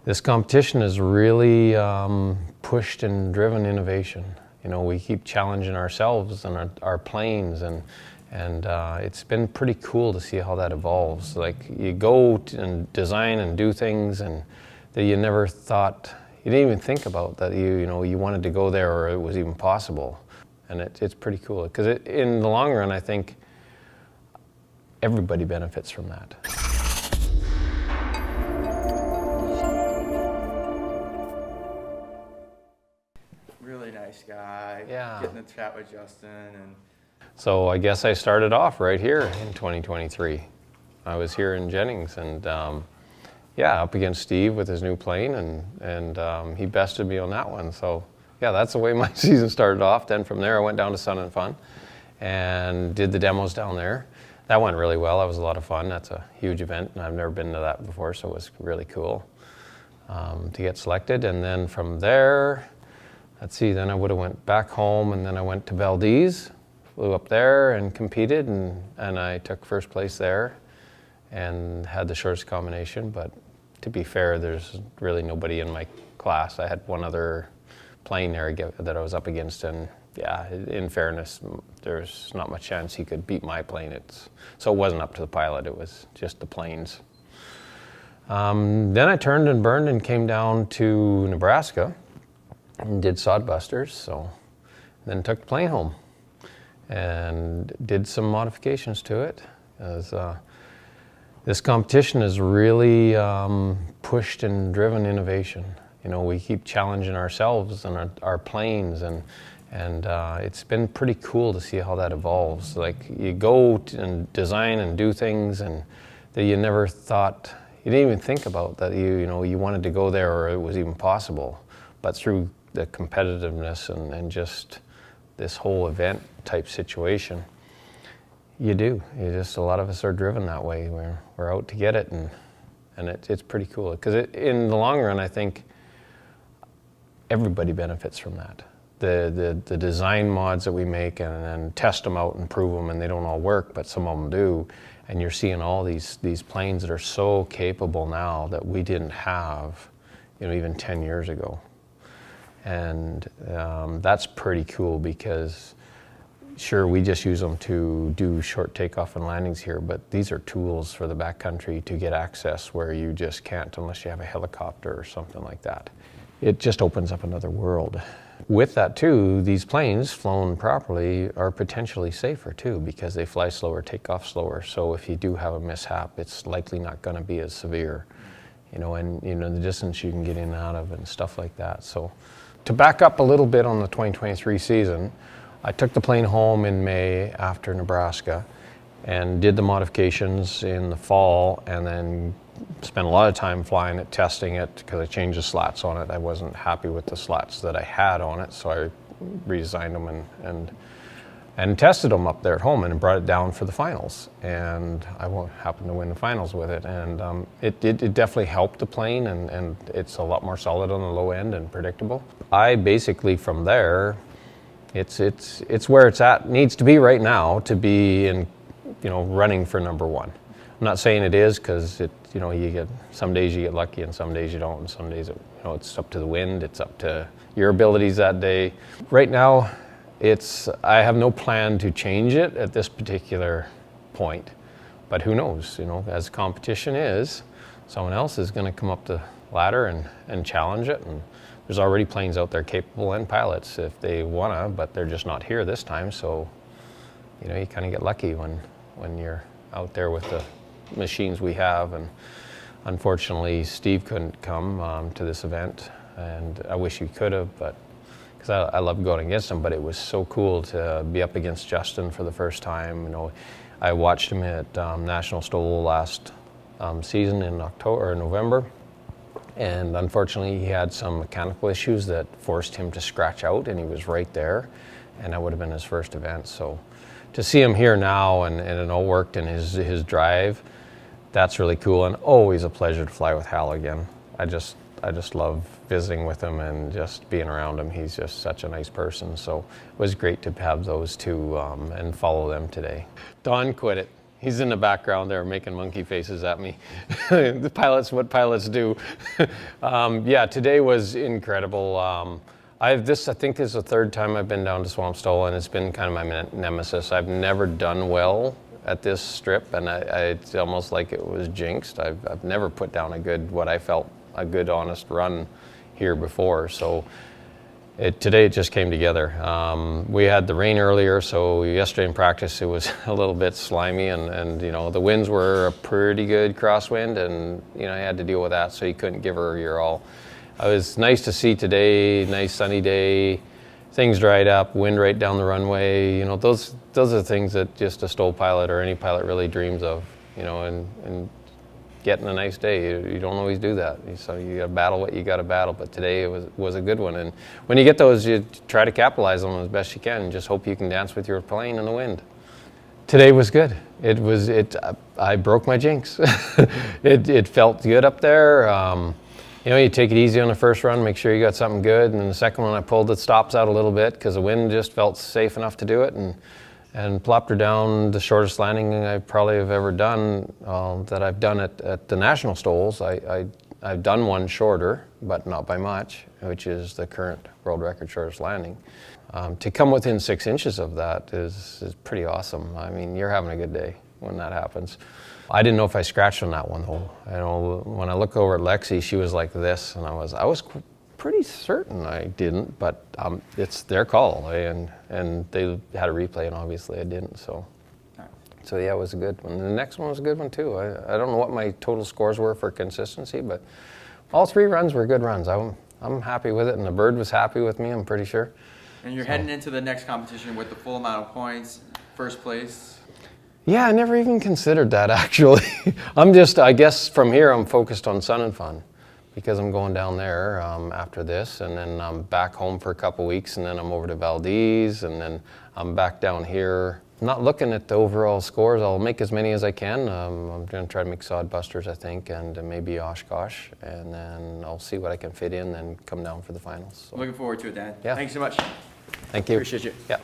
This competition has really pushed and driven innovation. You know, we keep challenging ourselves and our planes, and it's been pretty cool to see how that evolves. Like, you go and design and do things and that you never thought, you didn't even think about that you wanted to go there or it was even possible. And it's pretty cool because in the long run, I think everybody benefits from that. Really nice guy. Yeah. Getting to chat with Justin. And so I guess I started off right here in 2023. I was here in Jennings and yeah, up against Steve with his new plane, and he bested me on that one. So yeah, that's the way my season started off. Then from there I went down to Sun and Fun and did the demos down there. That went really well. That was a lot of fun. That's a huge event and I've never been to that before, so it was really cool to get selected. And then from there, let's see, then I would have went back home and then I went to Valdez, flew up there and competed and I took first place there and had the shortest combination. But to be fair, there's really nobody in my class. I had one other plane there that I was up against, and yeah, in fairness, there's not much chance he could beat my plane. So it wasn't up to the pilot, it was just the planes. Then I turned and burned and came down to Nebraska and did Sodbusters, so then took the plane home and did some modifications to it. This competition has really pushed and driven innovation. You know, we keep challenging ourselves and our planes, and it's been pretty cool to see how that evolves. Like, you go and design and do things and that you never thought, you didn't even think about that you wanted to go there or it was even possible. But through the competitiveness and just this whole event type situation, you do. A lot of us are driven that way. We're out to get it, and it's pretty cool. Because in the long run, I think everybody benefits from that. The design mods that we make and test them out and prove them, and they don't all work, but some of them do. And you're seeing all these planes that are so capable now that we didn't have, even 10 years ago. And that's pretty cool because, sure, we just use them to do short takeoff and landings here, but these are tools for the backcountry to get access where you just can't unless you have a helicopter or something like that. It just opens up another world. With that too, these planes flown properly are potentially safer too because they fly slower, take off slower. So if you do have a mishap, it's likely not going to be as severe. And the distance you can get in and out of and stuff like that. So to back up a little bit on the 2023 season, I took the plane home in May after Nebraska and did the modifications in the fall, and then spent a lot of time flying it, testing it, because I changed the slats on it. I wasn't happy with the slats that I had on it, so I redesigned them and tested them up there at home and brought it down for the finals. And I happened to win the finals with it. And it definitely helped the plane, and it's a lot more solid on the low end and predictable. I basically, from there, it's where it's at, needs to be right now to be in, running for number one. I'm not saying it is, because you get, some days you get lucky and some days you don't, and some days it's up to the wind, it's up to your abilities that day. Right now, I have no plan to change it at this particular point, but who knows, as competition is, someone else is going to come up the ladder and challenge it, and there's already planes out there capable and pilots if they want to, but they're just not here this time. So you kind of get lucky when you're out there with the machines we have. And unfortunately Steve couldn't come to this event, and I wish he could have, but because I love going against him. But it was so cool to be up against Justin for the first time. I watched him at National STOL last season in October or November, and unfortunately he had some mechanical issues that forced him to scratch out, and he was right there, and that would have been his first event. So to see him here now and it all worked, and his drive, that's really cool, and always a pleasure to fly with Hal again. I just love visiting with him and just being around him. He's just such a nice person. So it was great to have those two and follow them today. Don quit it. He's in the background there making monkey faces at me. The pilots, what pilots do. Yeah, today was incredible. I think this is the third time I've been down to Swamp STOL, and it's been kind of my nemesis. I've never done well at this strip, and it's almost like it was jinxed. I've never put down what I felt a good, honest run here before. So today it just came together. We had the rain earlier, so yesterday in practice it was a little bit slimy, and you know, the winds were a pretty good crosswind, and you know, I had to deal with that, so you couldn't give her your all. It was nice to see today, nice sunny day, things dried up, wind right down the runway. You know, those are things that just a STOL pilot or any pilot really dreams of, you know, and getting a nice day. You don't always do that. So you gotta battle what you gotta battle, but today it was a good one. And when you get those, you try to capitalize on them as best you can and just hope you can dance with your plane in the wind. Today was good. I broke my jinx. It felt good up there. You know, you take it easy on the first run, make sure you got something good, and then the second one I pulled the stops out a little bit because the wind just felt safe enough to do it, and plopped her down the shortest landing I probably have ever done, that I've done at the national STOLs. I've done one shorter, but not by much, which is the current world record shortest landing. To come within 6 inches of that is pretty awesome. I mean, you're having a good day when that happens. I didn't know if I scratched on that one though. You know, when I look over at Lexi, she was like this, and I was pretty certain I didn't, but it's their call, and they had a replay, and obviously I didn't. So yeah, it was a good one. And the next one was a good one too. I don't know what my total scores were for consistency, but all 3 runs were good runs. I'm happy with it, and the bird was happy with me, I'm pretty sure. And you're heading into the next competition with the full amount of points, first place. Yeah, I never even considered that, actually. I guess from here I'm focused on Sun and Fun, because I'm going down there after this, and then I'm back home for a couple weeks, and then I'm over to Valdez, and then I'm back down here. I'm not looking at the overall scores. I'll make as many as I can. I'm going to try to make Sodbusters, I think, and maybe Oshkosh, and then I'll see what I can fit in and come down for the finals. So. Looking forward to it, Dan. Yeah. Thanks so much. Thank you. Appreciate you. Yeah.